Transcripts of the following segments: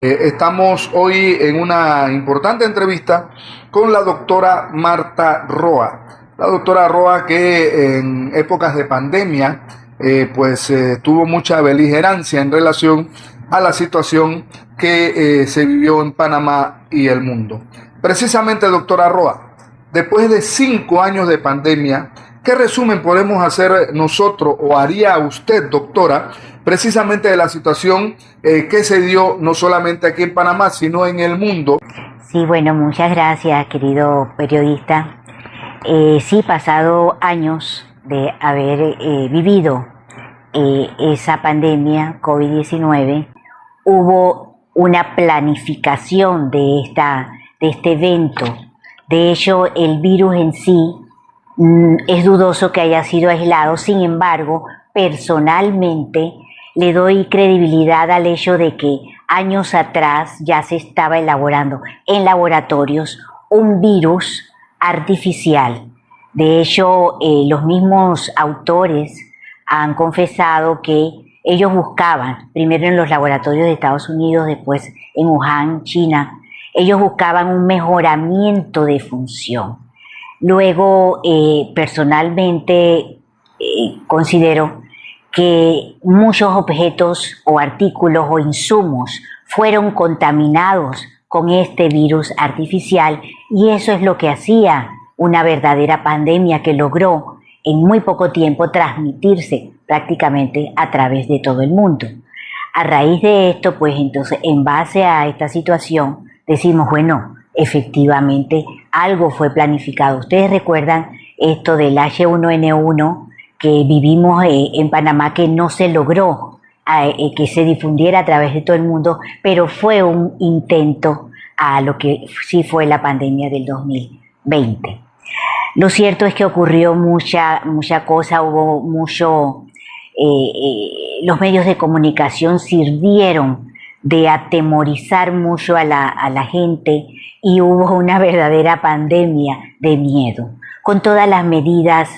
Estamos hoy en una importante entrevista con la doctora Marta Roa. La doctora Roa que en épocas de pandemia tuvo mucha beligerancia en relación a la situación que se vivió en Panamá y el mundo. Precisamente, doctora Roa, después de 5 años de pandemia, ¿qué resumen podemos hacer nosotros o haría usted, doctora, precisamente de la situación que se dio no solamente aquí en Panamá, sino en el mundo? Sí, bueno, muchas gracias, querido periodista. Sí, pasado años de haber vivido esa pandemia COVID-19, hubo una planificación de este evento. De hecho, el virus en sí es dudoso que haya sido aislado. Sin embargo, personalmente le doy credibilidad al hecho de que años atrás ya se estaba elaborando en laboratorios un virus artificial. De hecho, los mismos autores han confesado que ellos buscaban, primero en los laboratorios de Estados Unidos, después en Wuhan, China, ellos buscaban un mejoramiento de función. Luego, personalmente, considero que muchos objetos o artículos o insumos fueron contaminados con este virus artificial, y eso es lo que hacía una verdadera pandemia que logró en muy poco tiempo transmitirse prácticamente a través de todo el mundo. A raíz de esto, pues entonces, en base a esta situación, decimos, bueno, efectivamente algo fue planificado. Ustedes recuerdan esto del H1N1 que vivimos en Panamá, que no se logró que se difundiera a través de todo el mundo, pero fue un intento a lo que sí fue la pandemia del 2020. Lo cierto es que ocurrió mucha cosa, hubo mucho, los medios de comunicación sirvieron de atemorizar mucho a la gente, y hubo una verdadera pandemia de miedo, con todas las medidas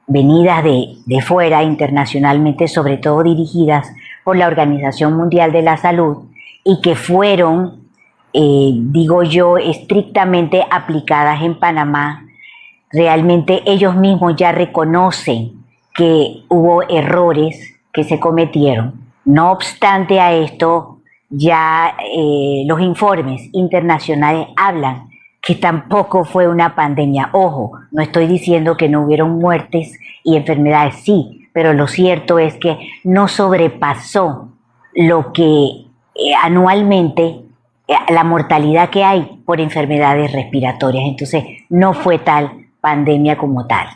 venidas de fuera, internacionalmente, sobre todo dirigidas por la Organización Mundial de la Salud, y que fueron, digo yo, estrictamente aplicadas en Panamá. Realmente ellos mismos ya reconocen que hubo errores que se cometieron. No obstante a esto, ya los informes internacionales hablan que tampoco fue una pandemia. Ojo, no estoy diciendo que no hubieron muertes y enfermedades, sí, pero lo cierto es que no sobrepasó lo que anualmente la mortalidad que hay por enfermedades respiratorias. Entonces, no fue tal pandemia como tal.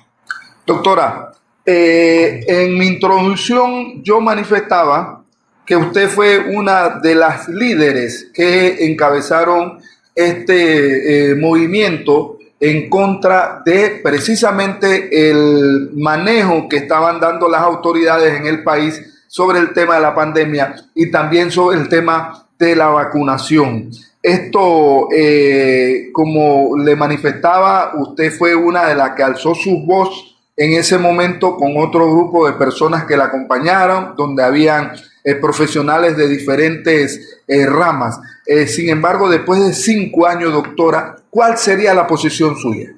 Doctora, en mi introducción yo manifestaba que usted fue una de las líderes que encabezaron este movimiento en contra de precisamente el manejo que estaban dando las autoridades en el país sobre el tema de la pandemia y también sobre el tema de la vacunación. Esto, como le manifestaba, usted fue una de las que alzó su voz en ese momento con otro grupo de personas que la acompañaron, donde habían profesionales de diferentes ramas. Sin embargo, después de 5 años, doctora, ¿cuál sería la posición suya?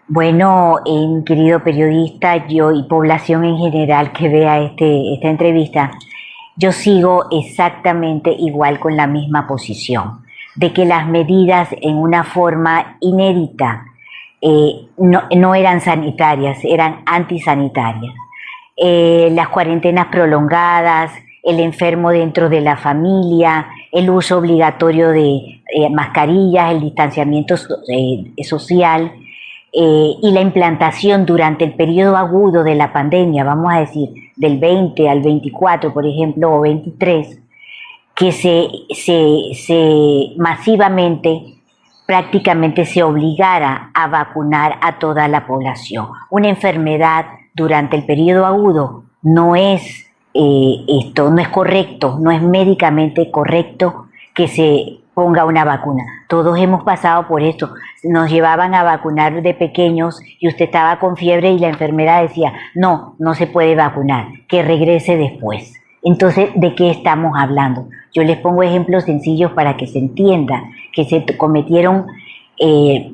Bueno, querido periodista, yo y población en general que vea esta entrevista, yo sigo exactamente igual con la misma posición, de que las medidas en una forma inédita no eran sanitarias, eran antisanitarias. Las cuarentenas prolongadas, el enfermo dentro de la familia, el uso obligatorio de mascarillas, el distanciamiento social, y la implantación durante el periodo agudo de la pandemia, vamos a decir, del 20 al 24, por ejemplo, o 23, que se masivamente, prácticamente se obligara a vacunar a toda la población. Una enfermedad durante el periodo agudo no es no es correcto, no es médicamente correcto que se ponga una vacuna. Todos hemos pasado por esto. Nos llevaban a vacunar de pequeños y usted estaba con fiebre y la enfermera decía, no se puede vacunar, que regrese después. Entonces, ¿de qué estamos hablando? Yo les pongo ejemplos sencillos para que se entienda que se cometieron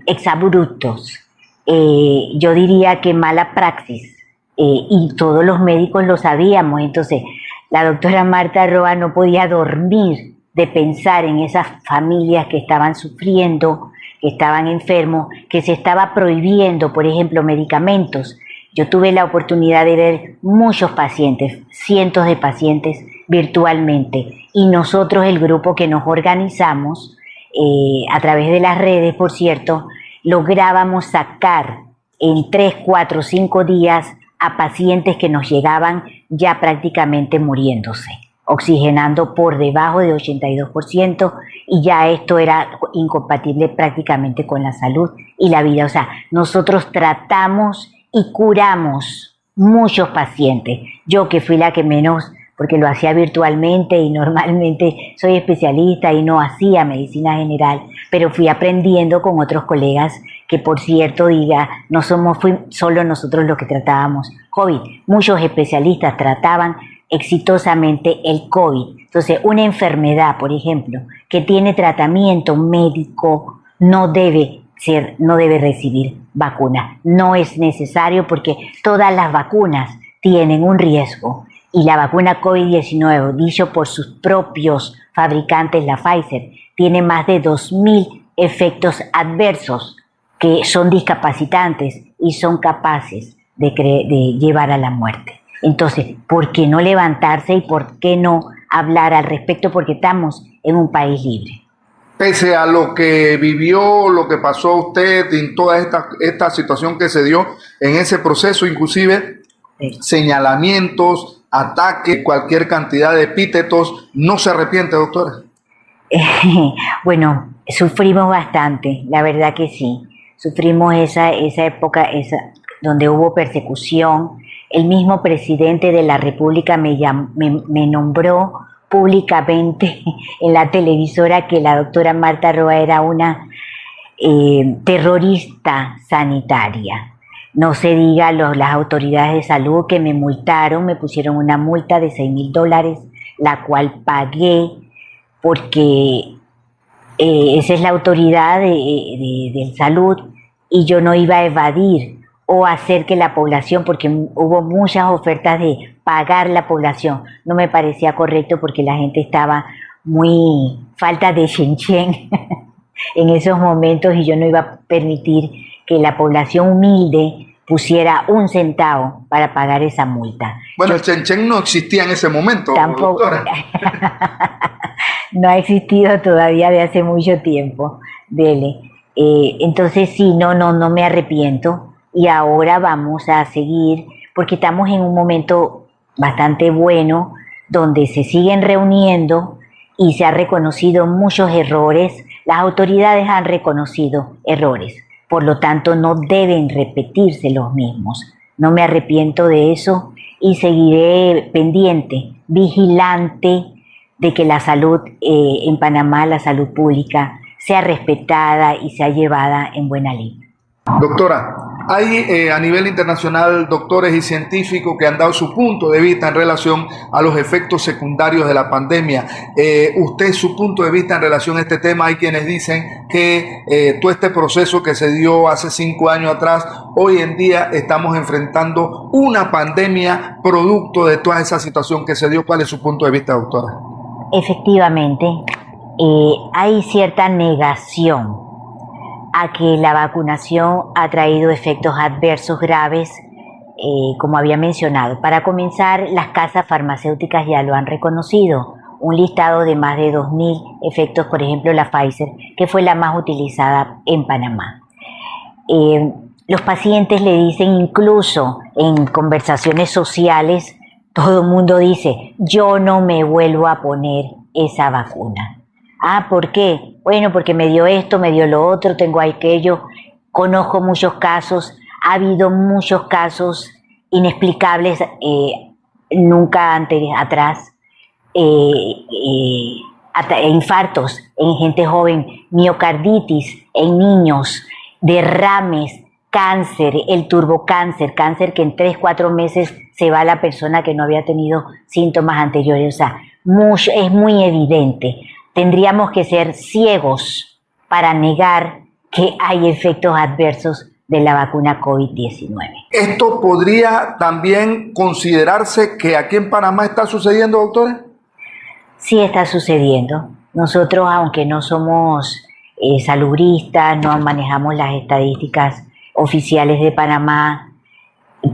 exabruptos, yo diría que mala praxis, y todos los médicos lo sabíamos. Entonces la doctora Marta Roa no podía dormir de pensar en esas familias que estaban sufriendo, que estaban enfermos, que se estaba prohibiendo, por ejemplo, medicamentos. Yo tuve la oportunidad de ver muchos pacientes, cientos de pacientes virtualmente, y nosotros, el grupo que nos organizamos, a través de las redes, por cierto, lográbamos sacar en 3, 4, 5 días a pacientes que nos llegaban ya prácticamente muriéndose, oxigenando por debajo de 82%, y ya esto era incompatible prácticamente con la salud y la vida. O sea, nosotros tratamos y curamos muchos pacientes. Yo, que fui la que menos, porque lo hacía virtualmente y normalmente soy especialista y no hacía medicina general, pero fui aprendiendo con otros colegas que, por cierto, no somos solo nosotros los que tratábamos COVID. Muchos especialistas trataban exitosamente el COVID. Entonces, una enfermedad, por ejemplo, que tiene tratamiento médico, no debe recibir vacuna. No es necesario, porque todas las vacunas tienen un riesgo. Y la vacuna COVID-19, dicho por sus propios fabricantes, la Pfizer, tiene más de 2.000 efectos adversos que son discapacitantes y son capaces de llevar a la muerte. Entonces, ¿por qué no levantarse y por qué no hablar al respecto? Porque estamos en un país libre. Pese a lo que vivió, lo que pasó a usted en toda esta situación que se dio en ese proceso, inclusive señalamientos, ataques, cualquier cantidad de epítetos, ¿no se arrepiente, doctora? Bueno, sufrimos bastante, la verdad que sí. Sufrimos esa época donde hubo persecución. El mismo presidente de la República me nombró públicamente en la televisora que la doctora Marta Roa era una terrorista sanitaria. No se diga las autoridades de salud que me multaron, me pusieron una multa de $6,000, la cual pagué porque esa es la autoridad de salud, y yo no iba a evadir o hacer que la población, porque hubo muchas ofertas de pagar la población. No me parecía correcto porque la gente estaba muy falta de chen en esos momentos, y yo no iba a permitir que la población humilde pusiera un centavo para pagar esa multa. Bueno, el chen no existía en ese momento, tampoco, doctora. No ha existido todavía de hace mucho tiempo, entonces sí, no me arrepiento, y ahora vamos a seguir, porque estamos en un momento bastante bueno, donde se siguen reuniendo y se han reconocido muchos errores. Las autoridades han reconocido errores, por lo tanto no deben repetirse los mismos. No me arrepiento de eso, y seguiré pendiente, vigilante de que la salud en Panamá, la salud pública, sea respetada y sea llevada en buena ley. Doctora, hay a nivel internacional doctores y científicos que han dado su punto de vista en relación a los efectos secundarios de la pandemia. Usted, su punto de vista en relación a este tema. Hay quienes dicen que todo este proceso que se dio hace 5 años atrás, hoy en día estamos enfrentando una pandemia producto de toda esa situación que se dio. ¿Cuál es su punto de vista, doctora? Efectivamente, hay cierta negación a que la vacunación ha traído efectos adversos graves, como había mencionado. Para comenzar, las casas farmacéuticas ya lo han reconocido. Un listado de más de 2.000 efectos, por ejemplo, la Pfizer, que fue la más utilizada en Panamá. Los pacientes le dicen, incluso en conversaciones sociales, todo el mundo dice, yo no me vuelvo a poner esa vacuna. Ah, ¿por qué? Bueno, porque me dio esto, me dio lo otro, tengo aquello. Conozco muchos casos, ha habido muchos casos inexplicables nunca antes, atrás, infartos en gente joven, miocarditis en niños, derrames, cáncer, el turbocáncer, cáncer que en 3, 4 meses se va la persona que no había tenido síntomas anteriores. O sea, es muy evidente. Tendríamos que ser ciegos para negar que hay efectos adversos de la vacuna COVID-19. ¿Esto podría también considerarse que aquí en Panamá está sucediendo, doctora? Sí está sucediendo. Nosotros, aunque no somos salubristas, no manejamos las estadísticas oficiales de Panamá,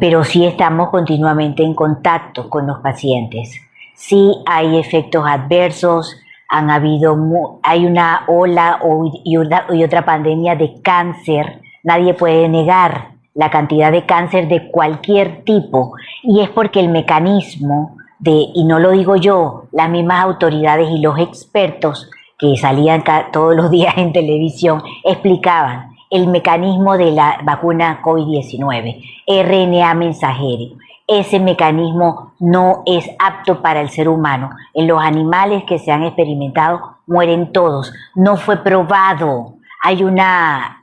pero sí estamos continuamente en contacto con los pacientes. Sí hay efectos adversos, hay una ola y otra pandemia de cáncer. Nadie puede negar la cantidad de cáncer de cualquier tipo, y es porque el mecanismo y no lo digo yo, las mismas autoridades y los expertos que salían todos los días en televisión explicaban el mecanismo de la vacuna COVID-19, RNA mensajero. Ese mecanismo no es apto para el ser humano. En los animales que se han experimentado mueren todos. No fue probado. Hay una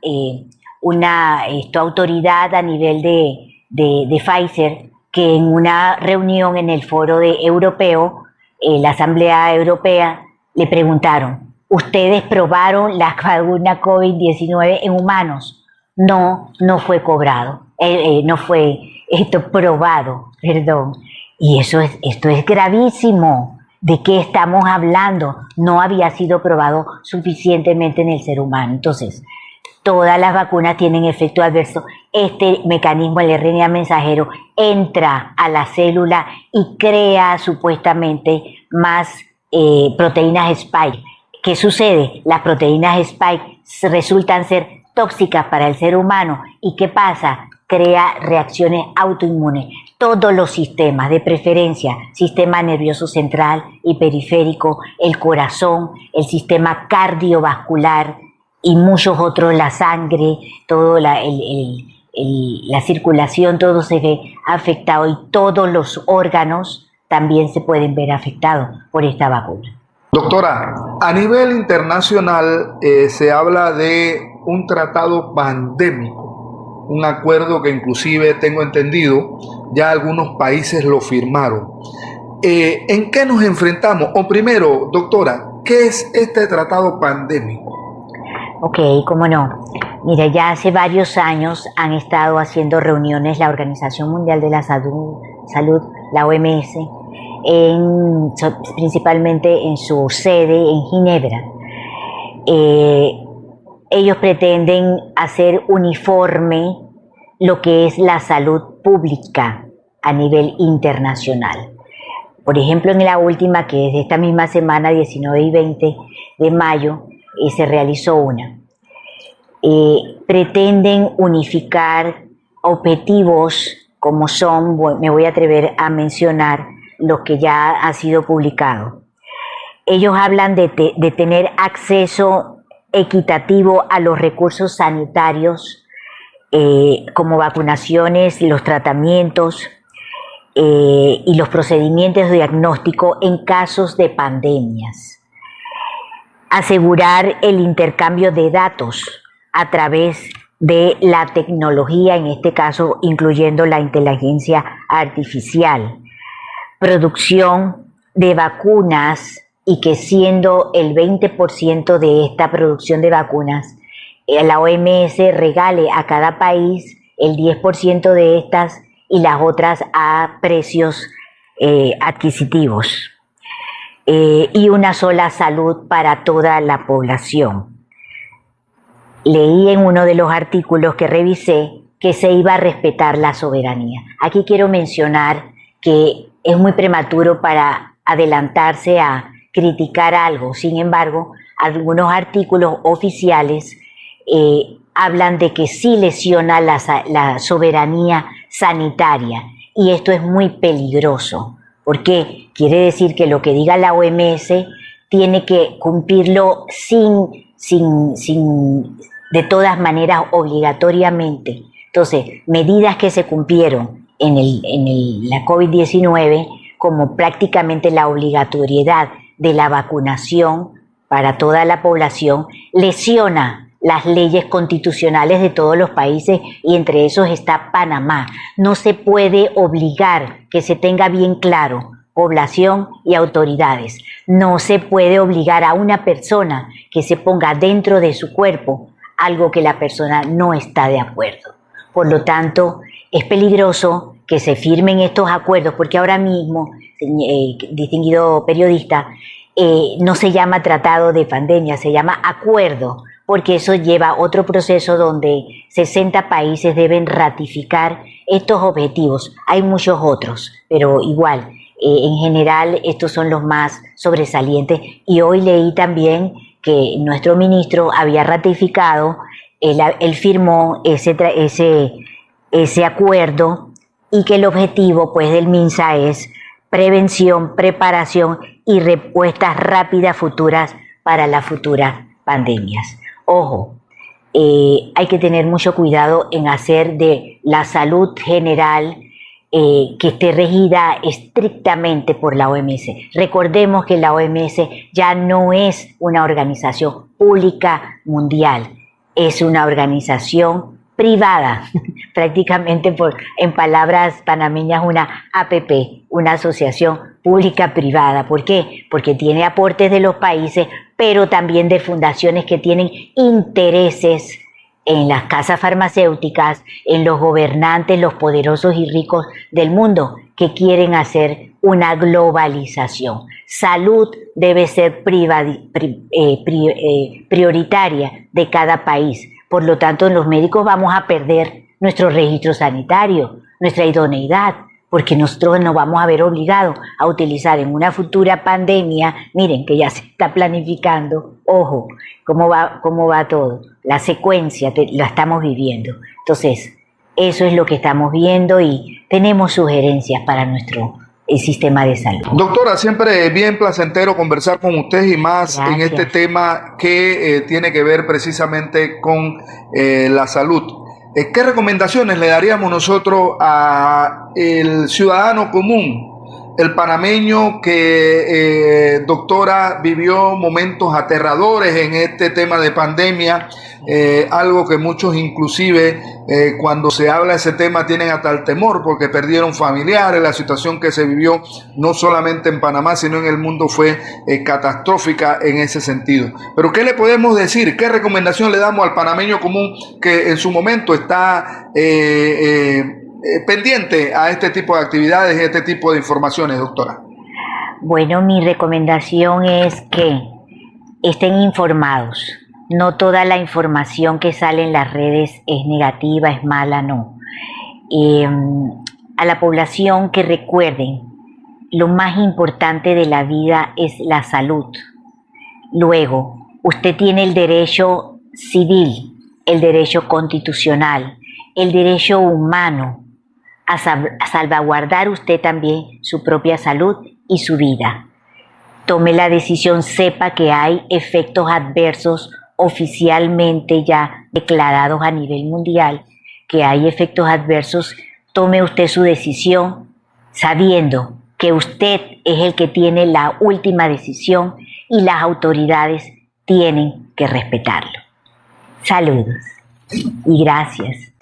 autoridad a nivel de Pfizer que en una reunión en el foro europeo, la Asamblea Europea, le preguntaron: ¿ustedes probaron la vacuna COVID-19 en humanos? No, no fue probado. Y esto es gravísimo. ¿De qué estamos hablando? No había sido probado suficientemente en el ser humano. Entonces, todas las vacunas tienen efecto adverso. Este mecanismo, el RNA mensajero, entra a la célula y crea supuestamente más proteínas spike. ¿Qué sucede? Las proteínas spike resultan ser tóxicas para el ser humano. ¿Y qué pasa? Crea reacciones autoinmunes. Todos los sistemas, de preferencia, sistema nervioso central y periférico, el corazón, el sistema cardiovascular y muchos otros, la sangre, todo la circulación, todo se ve afectado, y todos los órganos también se pueden ver afectados por esta vacuna. Doctora, a nivel internacional se habla de un tratado pandémico, un acuerdo que inclusive tengo entendido ya algunos países lo firmaron. ¿En qué nos enfrentamos? O primero, doctora, ¿qué es este tratado pandémico? Ok, cómo no. Mira, ya hace varios años han estado haciendo reuniones la Organización Mundial de la Salud, la OMS, principalmente en su sede en Ginebra. Ellos pretenden hacer uniforme lo que es la salud pública a nivel internacional. Por ejemplo, en la última, que es de esta misma semana, 19 y 20 de mayo, se realizó una. Pretenden unificar objetivos como son, me voy a atrever a mencionar lo que ya ha sido publicado. Ellos hablan de tener acceso equitativo a los recursos sanitarios, como vacunaciones, los tratamientos y los procedimientos de diagnóstico en casos de pandemias. Asegurar el intercambio de datos a través de la tecnología, en este caso incluyendo la inteligencia artificial. Producción de vacunas, y que siendo el 20% de esta producción de vacunas, la OMS regale a cada país el 10% de estas y las otras a precios adquisitivos. Y una sola salud para toda la población. Leí en uno de los artículos que revisé que se iba a respetar la soberanía. Aquí quiero mencionar que es muy prematuro para adelantarse a criticar algo. Sin embargo, algunos artículos oficiales hablan de que sí lesiona la soberanía sanitaria, y esto es muy peligroso, porque quiere decir que lo que diga la OMS tiene que cumplirlo de todas maneras, obligatoriamente. Entonces, medidas que se cumplieron en la COVID-19, como prácticamente la obligatoriedad de la vacunación para toda la población, lesiona las leyes constitucionales de todos los países, y entre esos está Panamá. No se puede obligar, que se tenga bien claro, población y autoridades. No se puede obligar a una persona que se ponga dentro de su cuerpo algo que la persona no está de acuerdo. Por lo tanto, es peligroso que se firmen estos acuerdos, porque ahora mismo, distinguido periodista, no se llama tratado de pandemia, se llama acuerdo, porque eso lleva otro proceso donde 60 países deben ratificar estos objetivos. Hay muchos otros, pero igual, en general estos son los más sobresalientes. Y hoy leí también que nuestro ministro había ratificado, él firmó ese acuerdo, y que el objetivo pues del MINSA es prevención, preparación y respuestas rápidas futuras para las futuras pandemias. Ojo, hay que tener mucho cuidado en hacer de la salud general que esté regida estrictamente por la OMS. Recordemos que la OMS ya no es una organización pública mundial, es una organización privada, prácticamente en palabras panameñas una APP, una asociación pública privada. ¿Por qué? Porque tiene aportes de los países, pero también de fundaciones que tienen intereses en las casas farmacéuticas, en los gobernantes, los poderosos y ricos del mundo, que quieren hacer una globalización. Salud debe ser prioritaria de cada país. Por lo tanto, los médicos vamos a perder nuestro registro sanitario, nuestra idoneidad, porque nosotros nos vamos a ver obligados a utilizar en una futura pandemia. Miren que ya se está planificando, ojo, cómo va todo, la secuencia la estamos viviendo. Entonces, eso es lo que estamos viendo y tenemos sugerencias para nuestro sistema de salud. Doctora, siempre es bien placentero conversar con usted y más en este tema que tiene que ver precisamente con la salud. ¿Qué recomendaciones le daríamos nosotros a el ciudadano común, el panameño que, doctora, vivió momentos aterradores en este tema de pandemia? Algo que muchos inclusive cuando se habla de ese tema tienen hasta el temor porque perdieron familiares. La situación que se vivió no solamente en Panamá sino en el mundo fue catastrófica en ese sentido. Pero ¿qué le podemos decir? ¿Qué recomendación le damos al panameño común que en su momento está pendiente a este tipo de actividades y este tipo de informaciones, doctora? Bueno, mi recomendación es que estén informados. No toda la información que sale en las redes es negativa, es mala, no. A la población que recuerden, lo más importante de la vida es la salud. Luego, usted tiene el derecho civil, el derecho constitucional, el derecho humano a salvaguardar usted también su propia salud y su vida. Tome la decisión, sepa que hay efectos adversos oficialmente ya declarados a nivel mundial, que hay efectos adversos. Tome usted su decisión sabiendo que usted es el que tiene la última decisión y las autoridades tienen que respetarlo. Saludos y gracias.